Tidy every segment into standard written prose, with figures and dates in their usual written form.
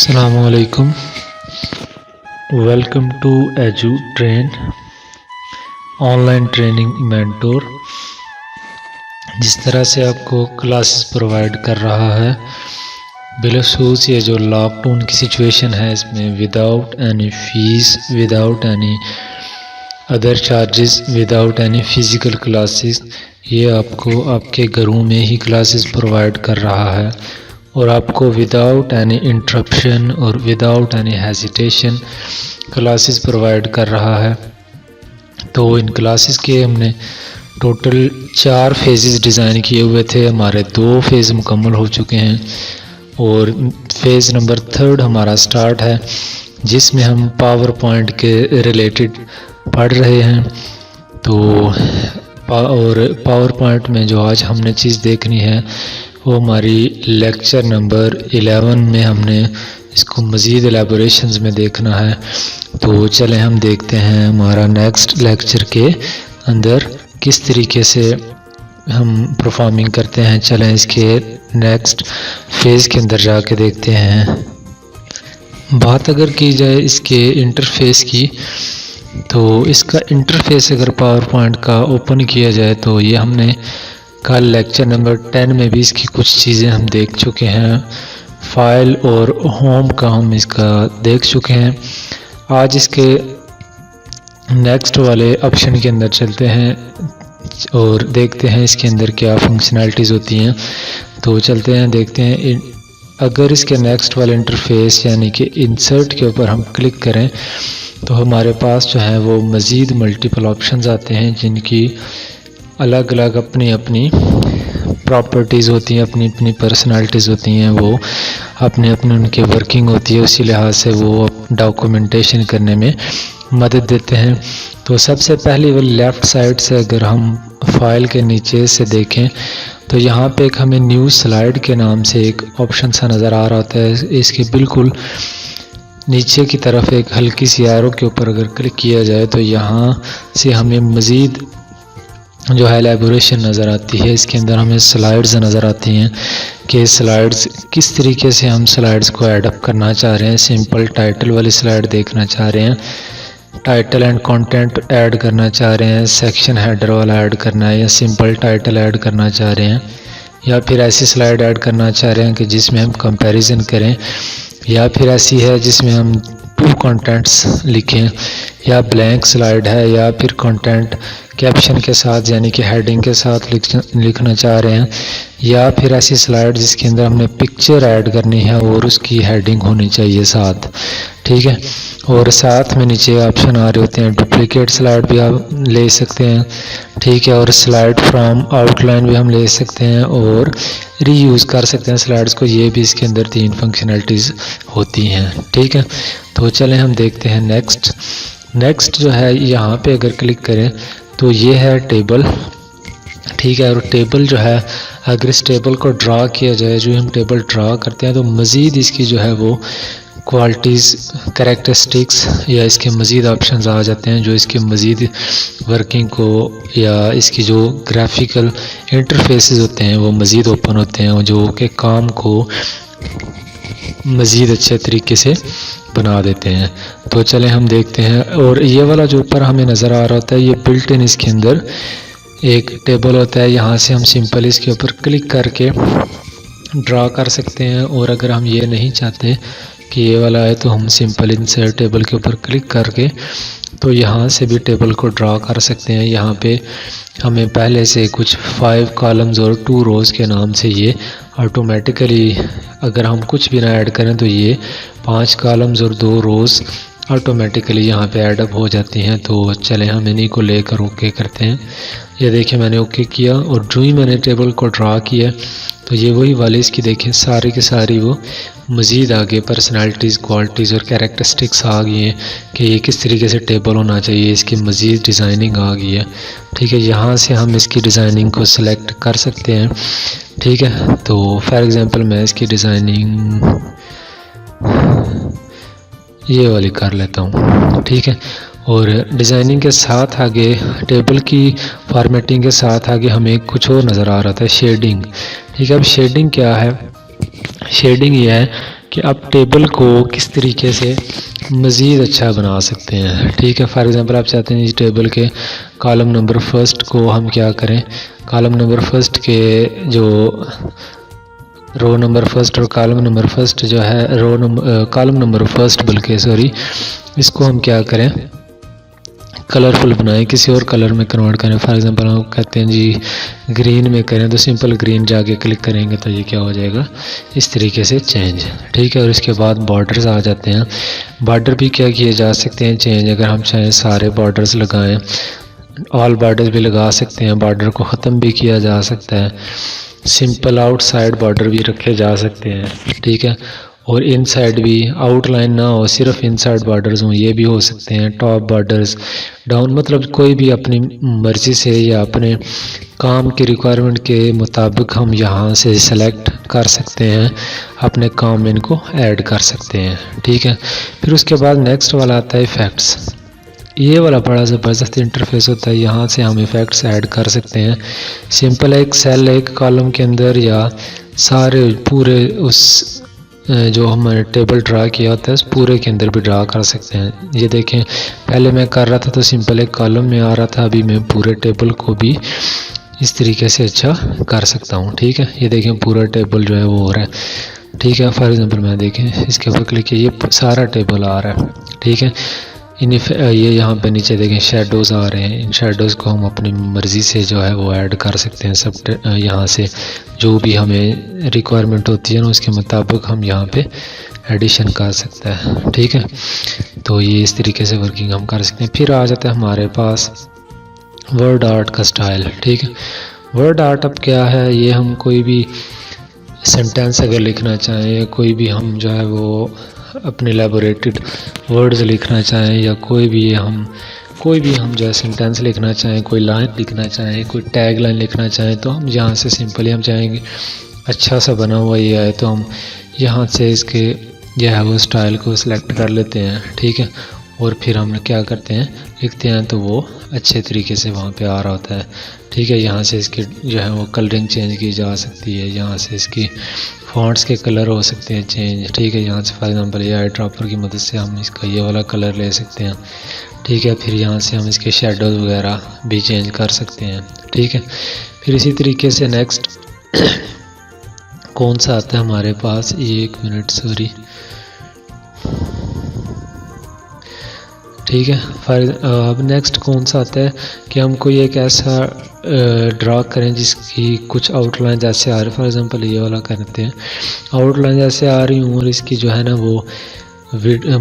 Assalamualaikum. Welcome to EduTrain online training mentor. जिस तरह से आपको क्लासेस प्रोवाइड कर रहा है, बिलखसूस ये जो लॉकडाउन की सिचुएशन है, इसमें without any fees, without any other charges, without any physical classes, ये आपको आपके घरों में ही क्लासेस प्रोवाइड कर रहा है और आपको विदाउट एनी इंटरप्शन और without any hesitation classes provide कर रहा है। तो इन क्लासेस के हमने टोटल 4 फेजेस डिज़ाइन किए हुए थे। हमारे 2 फेज़ मुकम्मल हो चुके हैं और फेज़ नंबर 3 हमारा स्टार्ट है, जिसमें हम पावर पॉइंट के रिलेटेड पढ़ रहे हैं। तो और पावर पॉइंट में जो आज हमने चीज़ देखनी है वो हमारी लेक्चर नंबर 11 में हमने इसको मज़ीद एलेबोरेशंस में देखना है। तो चलें हम देखते हैं हमारा नेक्स्ट लेक्चर के अंदर किस तरीके से हम परफॉर्मिंग करते हैं। चलें इसके नेक्स्ट फेज़ के अंदर जाके देखते हैं। बात अगर की जाए इसके इंटरफेस की, तो इसका इंटरफेस अगर पावर पॉइंट का ओपन किया जाए तो ये हमने कल लेक्चर नंबर 10 में भी इसकी कुछ चीज़ें हम देख चुके हैं। फाइल और होम का हम इसका देख चुके हैं। आज इसके नेक्स्ट वाले ऑप्शन के अंदर चलते हैं और देखते हैं इसके अंदर क्या फंक्शनैलिटीज़ होती हैं। तो चलते हैं देखते हैं। अगर इसके नेक्स्ट वाले इंटरफेस यानी कि इंसर्ट के ऊपर हम क्लिक करें तो हमारे पास जो है वो मज़ीद मल्टीपल ऑप्शंस आते हैं, जिनकी अलग अलग अपनी अपनी प्रॉपर्टीज़ होती हैं, अपनी अपनी पर्सनालिटीज़ होती हैं, वो अपने अपने उनकी वर्किंग होती है। उसी लिहाज से वो डॉक्यूमेंटेशन करने में मदद देते हैं। तो सबसे पहली वो लेफ़्ट साइड से अगर हम फाइल के नीचे से देखें तो यहाँ पे एक हमें न्यू स्लाइड के नाम से एक ऑप्शन सा नज़र आ रहा होता है। इसके बिल्कुल नीचे की तरफ एक हल्की सी एरो के ऊपर अगर क्लिक किया जाए तो यहाँ से हमें मज़ीद जो है एलेबोरेशन नज़र आती है। इसके अंदर हमें स्लाइड्स नज़र आती हैं कि स्लाइड्स किस तरीके से हम स्लाइड्स को ऐड करना चाह रहे हैं। सिंपल टाइटल वाली स्लाइड देखना चाह रहे हैं, टाइटल एंड कंटेंट ऐड करना चाह रहे हैं, सेक्शन हेडर वाला ऐड करना है, या सिंपल टाइटल ऐड करना चाह रहे हैं, या फिर ऐसी स्लाइड ऐड करना चाह रहे हैं कि जिसमें हम कंपैरिजन करें, या फिर ऐसी है जिसमें हम 2 कंटेंट्स लिखें, या ब्लैंक स्लाइड है, या फिर कंटेंट कैप्शन के साथ यानी कि हेडिंग के साथ लिखना चाह रहे हैं, या फिर ऐसी स्लाइड जिसके अंदर हमने पिक्चर ऐड करनी है और उसकी हेडिंग होनी चाहिए साथ। ठीक है। और साथ में नीचे ऑप्शन आ रहे होते हैं, डुप्लीकेट स्लाइड भी आप ले सकते हैं। ठीक है। और स्लाइड फ्रॉम आउटलाइन भी हम ले सकते हैं और रीयूज़ कर सकते हैं स्लाइड्स को। ये भी इसके अंदर 3 फंक्शनैलिटीज़ होती हैं। ठीक है। तो चलें हम देखते हैं नेक्स्ट जो है यहाँ पे अगर क्लिक करें तो ये है टेबल। ठीक है। और टेबल जो है अगर इस टेबल को ड्रा किया जाए, जो हम टेबल ड्रा करते हैं, तो मज़ीद इसकी जो है वो क्वालिटीज़, कैरेक्टरिस्टिक्स या इसके मज़ीद ऑप्शंस आ जाते हैं, जो इसके मज़ीद वर्किंग को या इसकी जो ग्राफिकल इंटरफेसेस होते हैं वो मज़ीद ओपन होते हैं, जो कि काम को मज़ीद अच्छे तरीके से बना देते हैं। तो चलें हम देखते हैं। और ये वाला जो ऊपर हमें नज़र आ रहा होता है, ये बिल्ट इन इसके अंदर एक टेबल होता है। यहाँ से हम सिंपल इसके ऊपर क्लिक करके ड्रा कर सकते हैं, और अगर हम ये नहीं चाहते कि ये वाला है तो हम सिंपल इंसर्ट टेबल के ऊपर क्लिक करके तो यहाँ से भी टेबल को ड्रा कर सकते हैं। यहाँ पे हमें पहले से कुछ 5 कॉलम्स और 2 रोज़ के नाम से ये ऑटोमेटिकली, अगर हम कुछ भी ना ऐड करें तो ये 5 कॉलम्स और 2 रोज़ ऑटोमेटिकली यहाँ पे ऐडअप हो जाती हैं। तो चलें हम इन्हीं को लेकर ओके करते हैं। ये देखिए मैंने ओके किया, और जो ही मैंने टेबल को ड्रा किया तो ये वही वाली इसकी देखें सारी की सारी वो मज़ीद आगे पर्सनालिटीज़, क्वालिटीज़ और कैरेक्टरिस्टिक्स आ गई हैं कि ये किस तरीके से टेबल होना चाहिए। इसकी मज़ीद डिज़ाइनिंग आ गई है। ठीक है। यहाँ से हम इसकी डिज़ाइनिंग को सिलेक्ट कर सकते हैं। ठीक है। तो फॉर एग्ज़ाम्पल मैं इसकी डिज़ाइनिंग ये वाली कर लेता हूँ। ठीक है। और डिज़ाइनिंग के साथ आगे टेबल की फॉर्मेटिंग के साथ आगे हमें कुछ और नज़र आ रहा था, शेडिंग। ठीक है। अब शेडिंग क्या है? शेडिंग ये है कि आप टेबल को किस तरीके से मज़ीद अच्छा बना सकते हैं। ठीक है, फॉर एग्ज़ाम्पल आप चाहते हैं इस टेबल के कॉलम नंबर फर्स्ट को हम क्या करें, कॉलम नंबर फर्स्ट के जो रो नंबर फर्स्ट और कॉलम नंबर फर्स्ट जो है कॉलम नंबर फर्स्ट इसको हम क्या करें, कलरफुल बनाएं, किसी और कलर में कन्वर्ट करें। फॉर एग्जांपल हम कहते हैं जी ग्रीन में करें, तो सिंपल ग्रीन जाके क्लिक करेंगे तो ये क्या हो जाएगा, इस तरीके से चेंज। ठीक है, और इसके बाद बॉर्डर्स आ जाते हैं। बॉर्डर भी क्या किए जा सकते हैं चेंज, अगर हम चाहें सारे बॉर्डर्स लगाएं, ऑल बॉर्डर्स भी लगा सकते हैं, बॉर्डर को ख़त्म भी किया जा सकता है, सिंपल आउटसाइड बॉर्डर भी रखे जा सकते हैं। ठीक है, और इनसाइड भी आउटलाइन ना हो, सिर्फ इनसाइड बॉर्डर्स हों, ये भी हो सकते हैं। टॉप बॉर्डर्स डाउन, मतलब कोई भी अपनी मर्ज़ी से या अपने काम की रिक्वायरमेंट के मुताबिक हम यहाँ से सेलेक्ट कर सकते हैं, अपने काम में इनको ऐड कर सकते हैं। ठीक है, फिर उसके बाद नेक्स्ट वाला आता है इफ़ेक्ट्स। ये वाला बड़ा ज़बरदस्त इंटरफेस होता है, यहाँ से हम इफ़ेक्ट्स ऐड कर सकते हैं। सिंपल एक सेल एक कॉलम के अंदर या सारे पूरे उस जो हमने टेबल ड्रा किया होता है उस पूरे के अंदर भी ड्रा कर सकते हैं। ये देखें, पहले मैं कर रहा था तो सिंपल एक कॉलम में आ रहा था, अभी मैं पूरे टेबल को भी इस तरीके से अच्छा कर सकता हूँ। ठीक है, ये देखें पूरा टेबल जो है वो हो रहा है। ठीक है, फॉर एग्जांपल मैं देखें इसके ऊपर क्लिक किया, ये सारा टेबल आ रहा है। ठीक है, ये यहाँ पे नीचे देखें शेडोज़ आ रहे हैं, इन शेडोज़ को हम अपनी मर्ज़ी से जो है वो ऐड कर सकते हैं। सब यहाँ से जो भी हमें रिक्वायरमेंट होती है ना उसके मुताबिक हम यहाँ पे एडिशन कर सकते हैं। ठीक है, तो ये इस तरीके से वर्किंग हम कर सकते हैं। फिर आ जाता है हमारे पास वर्ड आर्ट का स्टाइल। ठीक है, वर्ड आर्ट अब क्या है, ये हम कोई भी सेंटेंस अगर लिखना चाहें, कोई भी हम जो है वो अपने एलैबोरेटेड वर्ड्स लिखना चाहें, या कोई भी हम जो है सेंटेंस लिखना चाहें, कोई लाइन लिखना चाहें, कोई टैग लाइन लिखना चाहें, तो हम यहाँ से सिंपली हम चाहेंगे अच्छा सा बना हुआ ये आए तो हम यहाँ से इसके जो है वो स्टाइल को सिलेक्ट कर लेते हैं। ठीक है, और फिर हम क्या करते हैं लिखते हैं तो वो अच्छे तरीके से वहाँ पे आ रहा होता है। ठीक है, यहाँ से इसकी जो है वो कलरिंग चेंज की जा सकती है, यहाँ से इसकी फॉन्ट्स के कलर हो सकते हैं चेंज। ठीक है, यहाँ से फॉर एग्जांपल ये आई ड्रॉपर की मदद से हम इसका ये वाला कलर ले सकते हैं। ठीक है, फिर यहाँ से हम इसके शेडोज़ वगैरह भी चेंज कर सकते हैं। ठीक है, फिर इसी तरीके से नेक्स्ट कौन सा आता है हमारे पास, ये एक मिनट सॉरी। ठीक है, अब नेक्स्ट कौन सा आता है कि हम कोई एक ऐसा ड्रा करें जिसकी कुछ आउटलाइन जैसे आ रही, फॉर एग्जांपल ये वाला करते हैं, आउटलाइन जैसे आ रही हूँ और इसकी जो है ना वो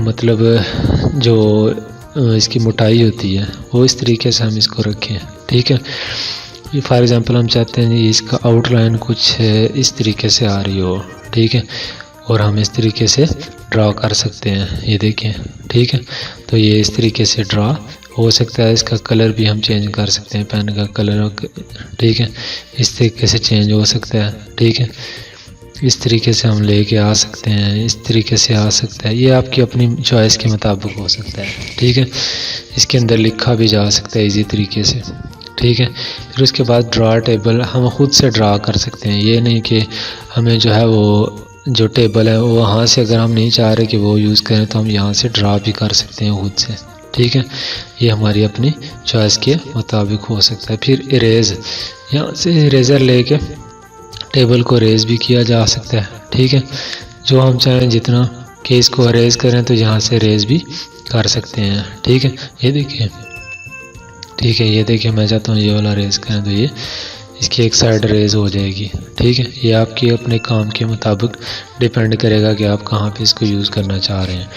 मतलब जो इसकी मोटाई होती है वो इस तरीके से हम इसको रखें। ठीक है, ये फॉर एग्जांपल हम चाहते हैं जी इसका आउटलाइन कुछ इस तरीके से आ रही हो। ठीक है, और हम इस तरीके से ड्रा कर सकते हैं, ये देखें। ठीक है, तो ये इस तरीके से ड्रा हो सकता है। इसका कलर भी हम चेंज कर सकते हैं, पेन का कलर। ठीक है, इस तरीके से चेंज हो सकता है। ठीक है, इस तरीके से हम लेके आ सकते हैं, इस तरीके से आ सकता है, ये आपकी अपनी चॉइस के मुताबिक हो सकता है। ठीक है, इसके अंदर लिखा भी जा सकता है इजी तरीके से। ठीक है, फिर उसके बाद ड्रा टेबल हम खुद से ड्रा कर सकते हैं, ये नहीं कि हमें जो है वो जो टेबल है वो वहाँ से अगर हम नहीं चाह रहे कि वो यूज़ करें तो हम यहाँ से ड्रा भी कर सकते हैं खुद से। ठीक है, ये हमारी अपनी चॉइस के मुताबिक हो सकता है। फिर इरेज, यहाँ से इरेज़र लेके टेबल को इरेज भी किया जा सकता है। ठीक है, जो हम चाहें जितना कि इसको इरेज करें तो यहाँ से इरेज भी कर सकते हैं। ठीक है, ये देखिए। ठीक है, ये देखिए मैं चाहता हूँ ये वाला इरेज करें तो ये इसकी एक साइड रेज हो जाएगी। ठीक है, ये आपके अपने काम के मुताबिक डिपेंड करेगा कि आप कहाँ पे इसको यूज़ करना चाह रहे हैं।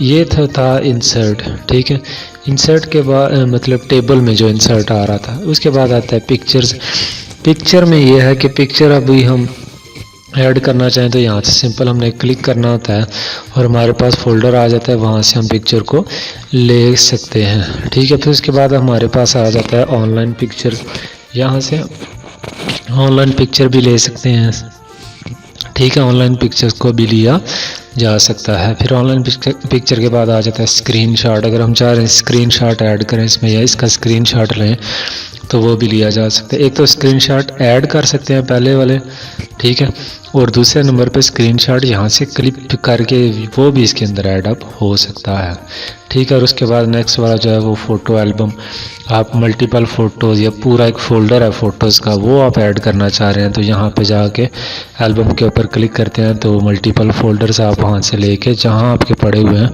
ये था इंसर्ट। ठीक है, इंसर्ट के बाद मतलब टेबल में जो इंसर्ट आ रहा था, उसके बाद आता है पिक्चर्स। पिक्चर में ये है कि पिक्चर अभी हम ऐड करना चाहें तो यहाँ से सिंपल हमने क्लिक करना होता है और हमारे पास फोल्डर आ जाता है, वहाँ से हम पिक्चर को ले सकते हैं। ठीक है, फिर उसके बाद हमारे पास आ जाता है ऑनलाइन पिक्चर, यहाँ से ऑनलाइन पिक्चर भी ले सकते हैं। ठीक है, ऑनलाइन पिक्चर्स को भी लिया जा सकता है। फिर ऑनलाइन पिक्चर के बाद आ जाता है स्क्रीनशॉट। अगर हम चाह रहे हैं स्क्रीनशॉट ऐड करें इसमें या इसका स्क्रीनशॉट लें तो वो भी लिया जा सकता है। एक तो स्क्रीनशॉट ऐड कर सकते हैं पहले वाले, ठीक है, और दूसरे नंबर पे स्क्रीनशॉट यहाँ से क्लिप करके वो भी इसके अंदर ऐड अप हो सकता है, ठीक है। और उसके बाद नेक्स्ट वाला जो है वो फ़ोटो एल्बम, आप मल्टीपल फ़ोटोज़ या पूरा एक फ़ोल्डर है फ़ोटोज़ का वो आप ऐड करना चाह रहे हैं, तो यहाँ पे जाके एल्बम के ऊपर क्लिक करते हैं तो मल्टीपल फ़ोल्डर्स आप वहाँ से लेके जहाँ आपके पड़े हुए हैं,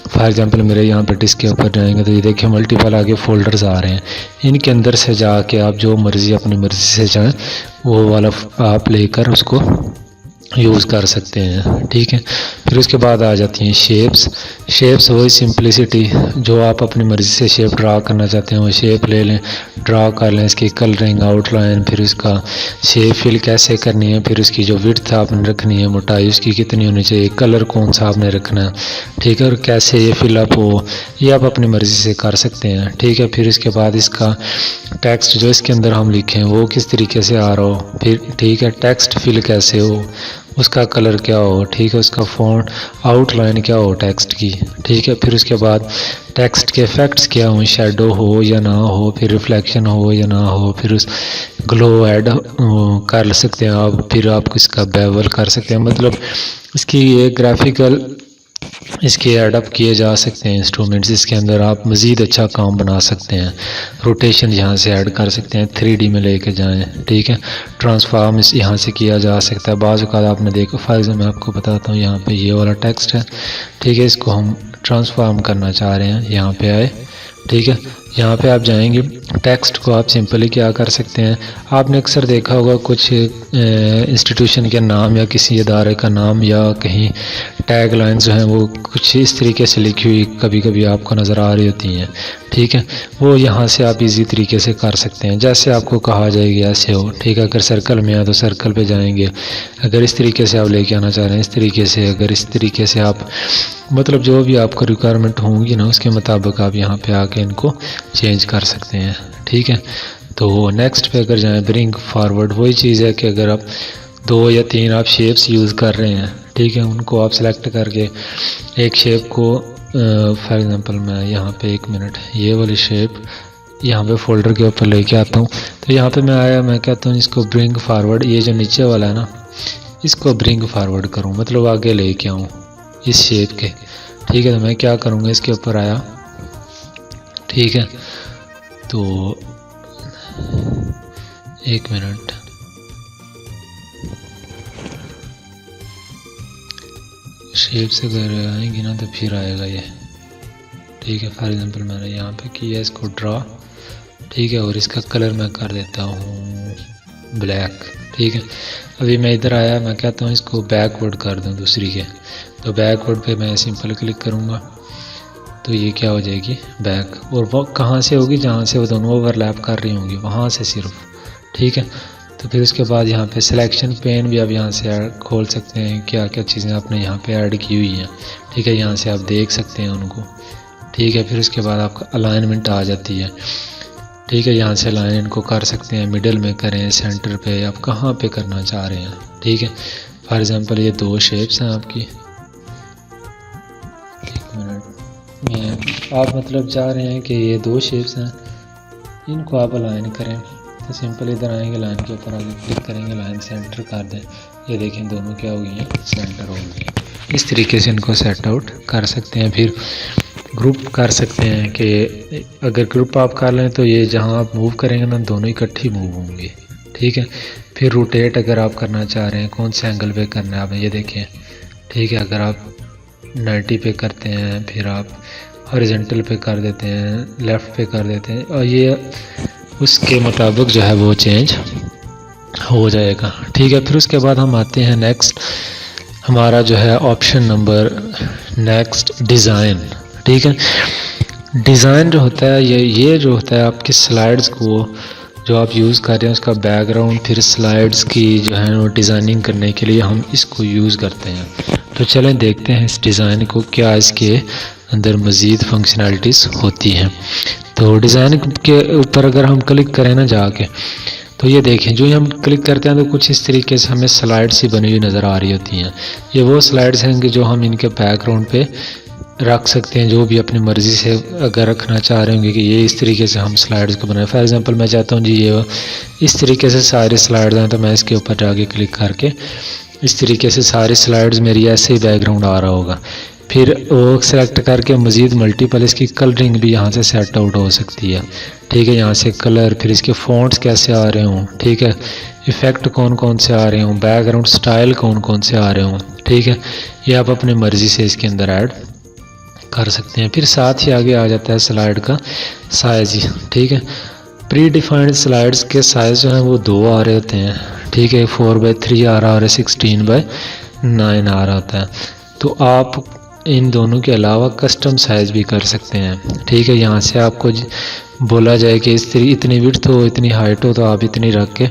फॉर एग्जांपल मेरे यहाँ पे डिस्क के ऊपर जाएंगे तो ये देखिए मल्टीपल आगे फ़ोल्डर्स आ रहे हैं। इनके अंदर से जाके आप जो मर्ज़ी अपनी मर्ज़ी से जाएँ वो वाला आप लेकर उसको यूज़ कर सकते हैं, ठीक है। फिर उसके बाद आ जाती हैं शेप्स वही सिंपलिसिटी, जो आप अपनी मर्ज़ी से शेप ड्रा करना चाहते हैं वो शेप ले लें, ड्रा कर लें, इसकी कलरिंग आउटलाइन, फिर उसका शेप फिल कैसे करनी है, फिर उसकी जो विड्थ आपने रखनी है, मोटाई उसकी कितनी होनी चाहिए, कलर कौन सा आपने रखना है, ठीक है, और कैसे ये फिलअप हो ये आप अपनी मर्ज़ी से कर सकते हैं, ठीक है। फिर इसके बाद इसका टेक्स्ट जो इसके अंदर हम लिखें वो किस तरीके से आ रहा हो, फिर ठीक है टेक्स्ट फिल कैसे हो, उसका कलर क्या हो, ठीक है, उसका फ़ॉन्ट आउटलाइन क्या हो टेक्स्ट की, ठीक है। फिर उसके बाद टेक्स्ट के इफ़ेक्ट्स क्या हो, शेडो हो या ना हो, फिर रिफ्लेक्शन हो या ना हो, फिर उस ग्लो ऐड कर सकते हैं आप, फिर आप इसका बेवल कर सकते हैं, मतलब इसकी ये ग्राफिकल इसके एडअप किए जा सकते हैं इंस्ट्रूमेंट्स, इसके अंदर आप मज़ीद अच्छा काम बना सकते हैं। रोटेशन यहाँ से ऐड कर सकते हैं, 3D में लेके जाएं, ठीक है। ट्रांसफॉर्म इस यहाँ से किया जा सकता है। बाज़ औक़ात आपने देखा, फॉर एग्जाम्पल मैं आपको बताता हूँ, यहाँ पे ये वाला टेक्स्ट है, ठीक है, इसको हम ट्रांसफॉर्म करना चाह रहे हैं, यहाँ पे आए, ठीक है। यहाँ पे आप जाएंगे, टेक्स्ट को आप सिंपली क्या कर सकते हैं, आपने अक्सर देखा होगा कुछ इंस्टीट्यूशन के नाम या किसी इदारे का नाम या कहीं टैग लाइन्स जो हैं वो कुछ इस तरीके से लिखी हुई कभी कभी आपको नज़र आ रही होती हैं, ठीक है, वो यहाँ से आप इजी तरीके से कर सकते हैं, जैसे आपको कहा जाएगी ऐसे हो, ठीक है। अगर सर्कल में है तो सर्कल पे जाएंगे, अगर इस तरीके से आप लेके आना चाह रहे हैं इस तरीके से, अगर इस तरीके से आप मतलब जो भी आपको रिक्वायरमेंट होंगी ना उसके मुताबिक आप यहाँ पे आके इनको चेंज कर सकते हैं, ठीक है। तो नेक्स्ट पे अगर जाएं ब्रिंग फॉरवर्ड, वही चीज़ है कि अगर आप 2 या 3 आप शेप्स यूज़ कर रहे हैं, ठीक है, उनको आप सेलेक्ट करके एक शेप को फॉर एग्ज़ाम्पल मैं यहाँ पे 1 मिनट ये वाली शेप यहाँ पे फ़ोल्डर के ऊपर लेके आता हूँ, तो यहाँ पे मैं आया, मैं कहता हूँ इसको ब्रिंग फॉरवर्ड, ये जो नीचे वाला है ना इसको ब्रिंग फॉरवर्ड करूँ, मतलब आगे लेके आऊँ इस शेप के, ठीक है। तो मैं क्या करूँगा, इसके ऊपर आया, ठीक है, तो 1 मिनट, शेप से अगर आएंगी ना तो फिर आएगा ये, ठीक है। फॉर एग्जांपल मैंने यहाँ पे किया इसको ड्रा, ठीक है, और इसका कलर मैं कर देता हूँ ब्लैक, ठीक है। अभी मैं इधर आया, मैं कहता हूँ इसको बैकवर्ड कर दूँ दूसरी के, तो बैकवर्ड पे मैं सिंपल क्लिक करूँगा तो ये क्या हो जाएगी बैक, और वो कहाँ से होगी, जहाँ से वो दोनों ओवरलैप कर रही होंगी वहाँ से सिर्फ, ठीक है। तो फिर उसके बाद यहाँ पे सिलेक्शन पेन भी आप यहाँ से खोल सकते हैं, क्या क्या चीज़ें आपने यहाँ पे ऐड की हुई हैं, ठीक है, यहाँ से आप देख सकते हैं उनको, ठीक है। फिर उसके बाद आपका अलाइनमेंट आ जाती है, ठीक है, यहाँ से लाइन इनको कर सकते हैं, मिडल में करें, सेंटर पे, आप कहाँ पे करना चाह रहे हैं, ठीक है। फॉर एग्जांपल ये 2 शेप्स हैं आपकी, 1 मिनट, आप मतलब चाह रहे हैं कि ये 2 शेप्स हैं, इनको आप अलाइन करें, तो सिंपल इधर आएंगे, लाइन के ऊपर आगे क्लिक करेंगे, लाइन सेंटर कर दें, ये देखें दोनों क्या हो गई हैं, सेंटर हो गई हैं। इस तरीके से इनको सेट आउट कर सकते हैं। फिर ग्रुप कर सकते हैं कि अगर ग्रुप आप कर लें तो ये जहां आप मूव करेंगे ना दोनों इकट्ठी मूव होंगे, ठीक है। फिर रोटेट अगर आप करना चाह रहे हैं, कौन से एंगल पे करना है आप ये देखें, ठीक है। अगर आप 90 पे करते हैं, फिर आप हॉरिजॉन्टल पे कर देते हैं, लेफ़्ट पे कर देते हैं, और ये उसके मुताबिक जो है वो चेंज हो जाएगा, ठीक है। फिर उसके बाद हम आते हैं नेक्स्ट, हमारा जो है ऑप्शन नंबर नेक्स्ट डिज़ाइन, ठीक है। डिज़ाइन जो होता है ये जो होता है आपकी स्लाइड्स को जो आप यूज़ कर रहे हैं उसका बैकग्राउंड, फिर स्लाइड्स की जो है वो डिज़ाइनिंग करने के लिए हम इसको यूज़ करते हैं। तो चलें देखते हैं इस डिज़ाइन को, क्या इसके अंदर मज़ीद फंक्शनैलिटीज़ होती हैं। तो डिज़ाइन के ऊपर अगर हम क्लिक करें ना जाके, तो ये देखें जो हम क्लिक करते हैं तो कुछ इस तरीके से हमें स्लाइड्स ही बनी हुई नज़र आ रही होती हैं। ये वो स्लाइड्स हैं कि जो हम इनके बैकग्राउंड पे रख सकते हैं, जो भी अपनी मर्ज़ी से अगर रखना चाह रहे होंगे कि ये इस तरीके से हम स्लाइड्स को बनाएं। फॉर एग्जांपल मैं चाहता हूँ जी ये इस तरीके से सारे स्लाइड्स हैं, तो मैं इसके ऊपर जाके क्लिक करके इस तरीके से सारी स्लाइड्स मेरी ऐसे ही बैकग्राउंड आ रहा होगा। फिर वो सेलेक्ट करके मज़ीद मल्टीपल इसकी कलरिंग भी यहाँ से सेट आउट हो सकती है। ठीक है, यहाँ से कलर, फिर इसके फ़ॉन्ट्स कैसे आ रहे हों, ठीक है, इफ़ेक्ट कौन कौन से आ रहे हों, बैकग्राउंड स्टाइल कौन कौन से आ रहे हों, ठीक है, ये आप अपनी मर्ज़ी से इसके अंदर ऐड कर सकते हैं। फिर साथ ही आगे आ जाता है स्लाइड का साइज़। ठीक है, प्री डिफाइंड स्लाइड्स के साइज़ जो हैं वो 2 आ रहे होते हैं। ठीक है, 4/3 आ रहा है, 16/9 आ रहा होता है। तो आप इन दोनों के अलावा कस्टम साइज़ भी कर सकते हैं। ठीक है, यहाँ से आपको बोला जाए कि इतनी विड्थ हो, इतनी हाइट हो, तो आप इतनी रख के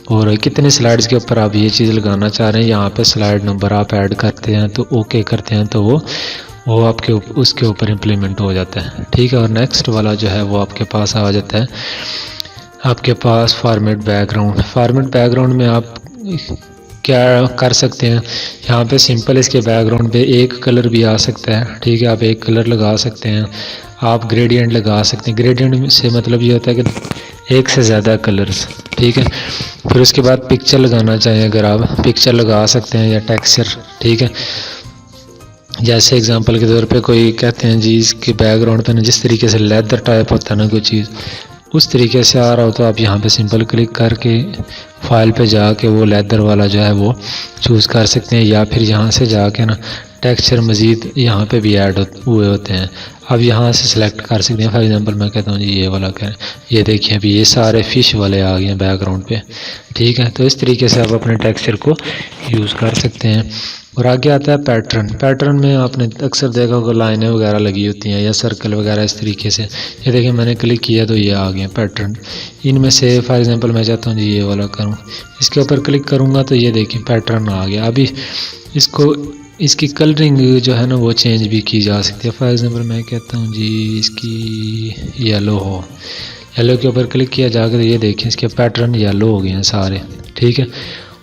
और कितने स्लाइड्स के ऊपर आप ये चीज़ लगाना चाह रहे हैं, यहाँ पे स्लाइड नंबर आप ऐड करते हैं तो ओके करते हैं तो वो आपके उसके ऊपर इम्प्लीमेंट हो जाता है। ठीक है, और नेक्स्ट वाला जो है वो आपके पास आ जाता है आपके पास फॉर्मेट बैकग्राउंड। फॉर्मेट बैकग्राउंड में आप क्या कर सकते हैं, यहाँ पे सिंपल इसके बैकग्राउंड पे एक कलर भी आ सकता है। ठीक है, आप एक कलर लगा सकते हैं, आप ग्रेडियंट लगा सकते हैं। ग्रेडियंट से मतलब ये होता है कि एक से ज़्यादा कलर्स। ठीक है, फिर उसके बाद पिक्चर लगाना चाहें अगर आप पिक्चर लगा सकते हैं या टेक्सचर। ठीक है, जैसे एग्जांपल के तौर पे कोई कहते हैं जी इसके बैकग्राउंड पे ना जिस तरीके से लेदर टाइप होता है ना कोई चीज़, उस तरीके से आ रहा हो तो आप यहाँ पे सिंपल क्लिक करके फाइल पे जाके वो लेदर वाला जो है वो चूज़ कर सकते हैं, या फिर यहाँ से जाके ना टेक्सचर मज़ीद यहाँ पे भी ऐड हुए होते हैं। अब यहाँ से सिलेक्ट कर सकते हैं। फॉर एग्जांपल मैं कहता हूँ जी ये वाला करें, ये देखिए अभी ये सारे फ़िश वाले आ गए हैं बैकग्राउंड पे। ठीक है, तो इस तरीके से आप अपने टेक्सचर को यूज़ कर सकते हैं। और आगे आता है पैटर्न। पैटर्न में आपने अक्सर देखा होगा लाइनें वगैरह लगी होती हैं या सर्कल वगैरह इस तरीके से। ये देखिए मैंने क्लिक किया तो ये आ गए पैटर्न। इनमें से फॉर एग्जांपल मैं चाहता हूँ जी ये वाला करूँ, इसके ऊपर क्लिक करूँगा तो ये देखिए पैटर्न आ गया। अभी इसकी कलरिंग जो है ना वो चेंज भी की जा सकती है। फॉर एग्जांपल मैं कहता हूँ जी इसकी येलो हो, येलो के ऊपर क्लिक किया जाकर ये देखिए इसके पैटर्न येलो हो गए हैं सारे। ठीक है,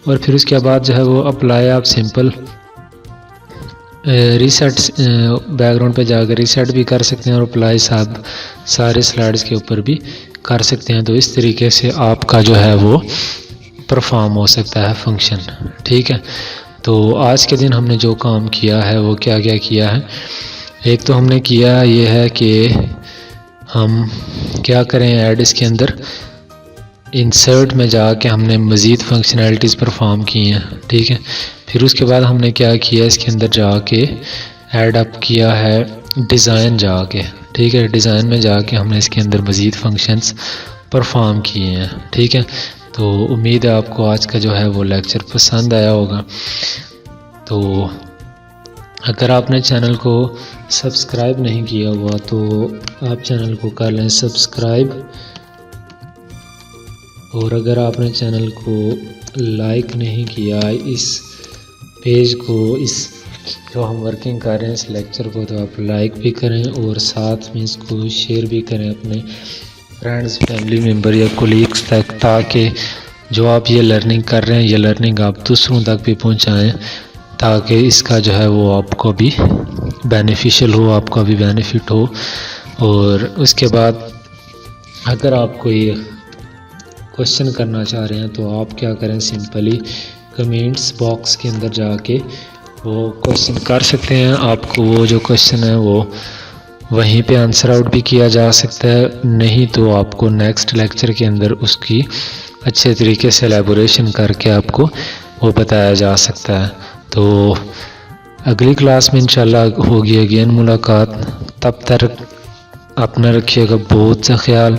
और फिर उसके बाद जो है वो अप्लाई आप सिंपल रीसेट बैकग्राउंड पे जाकर रीसेट भी कर सकते हैं और अप्लाई सारे स्लाइड्स के ऊपर भी कर सकते हैं। तो इस तरीके से आपका जो है वो परफॉर्म हो सकता है फंक्शन। ठीक है, तो आज के दिन हमने जो काम किया है वो क्या क्या किया है। एक तो हमने किया ये है कि हम क्या करें ऐड इसके अंदर इंसर्ट में जाके हमने मज़ीद फंक्शनैलिटीज़ परफॉर्म की हैं। ठीक है, फिर उसके बाद हमने क्या किया इसके अंदर जाके ऐड अप किया है डिज़ाइन जाके। ठीक है, डिज़ाइन में जाके हमने इसके अंदर मज़ीद फंक्शंस परफॉर्म किए हैं। ठीक है, तो उम्मीद है आपको आज का जो है वो लेक्चर पसंद आया होगा। तो अगर आपने चैनल को सब्सक्राइब नहीं किया हुआ तो आप चैनल को कर लें सब्सक्राइब, और अगर आपने चैनल को लाइक नहीं किया इस पेज को, इस जो हम वर्किंग कर रहे हैं इस लेक्चर को, तो आप लाइक भी करें और साथ में इसको शेयर भी करें अपने फ्रेंड्स, फैमिली मेम्बर या कोलीग्स तक, ताकि जो आप ये लर्निंग कर रहे हैं ये लर्निंग आप दूसरों तक भी पहुंचाएं, ताकि इसका जो है वो आपको भी बेनिफिशियल हो, आपका भी बेनिफिट हो। और उसके बाद अगर आप कोई क्वेश्चन करना चाह रहे हैं तो आप क्या करें, सिंपली कमेंट्स बॉक्स के अंदर जाके वो क्वेश्चन कर सकते हैं। आपको वो जो क्वेश्चन है वो वहीं पे आंसर आउट भी किया जा सकता है, नहीं तो आपको नेक्स्ट लेक्चर के अंदर उसकी अच्छे तरीके से एलेबोरेशन करके आपको वो बताया जा सकता है। तो अगली क्लास में इंशाल्लाह होगी अगेन मुलाकात। तब तक अपना रखिएगा बहुत सा ख्याल।